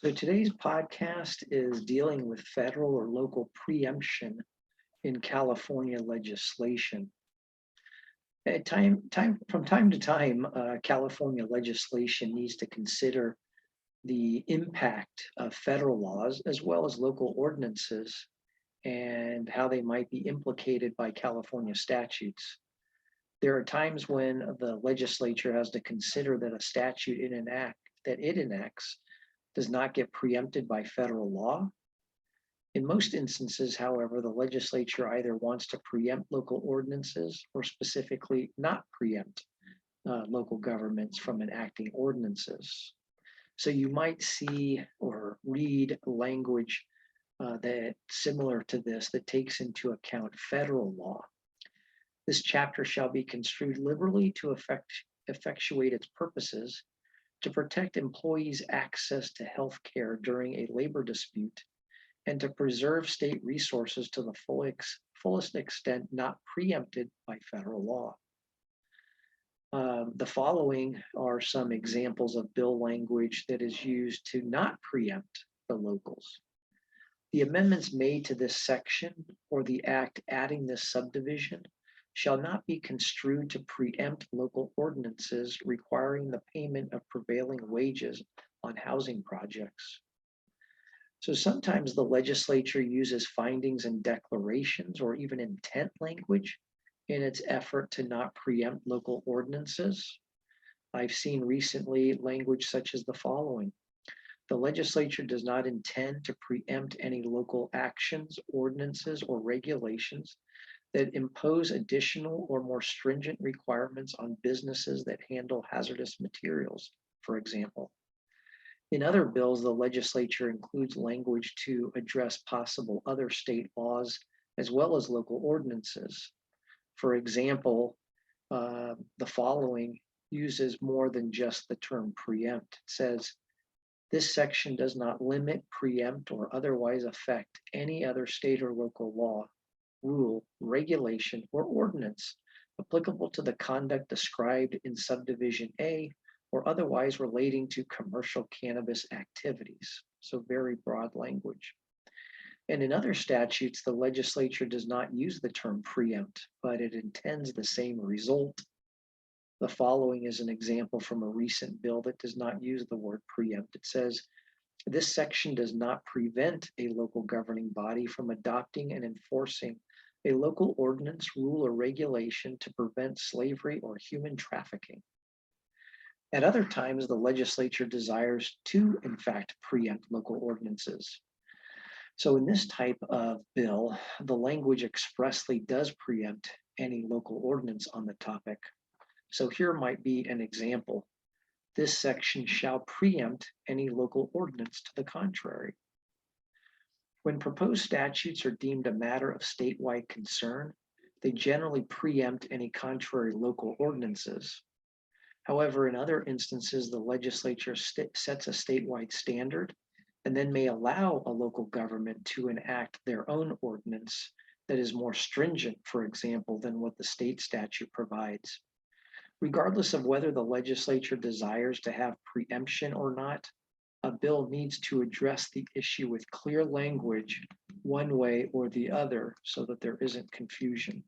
So today's podcast is dealing with federal or local preemption in California legislation. From time to time, California legislation needs to consider the impact of federal laws as well as local ordinances and how they might be implicated by California statutes. There are times when the legislature has to consider that a statute that it enacts does not get preempted by federal law. In most instances, however, the legislature either wants to preempt local ordinances or specifically not preempt local governments from enacting ordinances. So you might see or read language that similar to this that takes into account federal law. This chapter shall be construed liberally to effectuate its purposes, to protect employees' access to health care during a labor dispute, and to preserve state resources to the fullest extent not preempted by federal law. The following are some examples of bill language that is used to not preempt the locals. The amendments made to this section or the act adding this subdivision shall not be construed to preempt local ordinances requiring the payment of prevailing wages on housing projects. So sometimes the legislature uses findings and declarations or even intent language in its effort to not preempt local ordinances. I've seen recently language such as the following. The legislature does not intend to preempt any local actions, ordinances, or regulations that impose additional or more stringent requirements on businesses that handle hazardous materials, for example. In other bills, the legislature includes language to address possible other state laws as well as local ordinances. For example, the following uses more than just the term preempt. It says, this section does not limit, preempt, or otherwise affect any other state or local law, rule, regulation, or ordinance applicable to the conduct described in subdivision A or otherwise relating to commercial cannabis activities. So very broad language. And in other statutes, the legislature does not use the term preempt, but it intends the same result. The following is an example from a recent bill that does not use the word preempt. It says, this section does not prevent a local governing body from adopting and enforcing a local ordinance, rule, or regulation to prevent slavery or human trafficking. At other times, the legislature desires to, in fact, preempt local ordinances. So in this type of bill, the language expressly does preempt any local ordinance on the topic. So here might be an example. This section shall preempt any local ordinance to the contrary. When proposed statutes are deemed a matter of statewide concern, they generally preempt any contrary local ordinances. However, in other instances, the legislature sets a statewide standard and then may allow a local government to enact their own ordinance that is more stringent, for example, than what the state statute provides. Regardless of whether the legislature desires to have preemption or not, a bill needs to address the issue with clear language one way or the other so that there isn't confusion.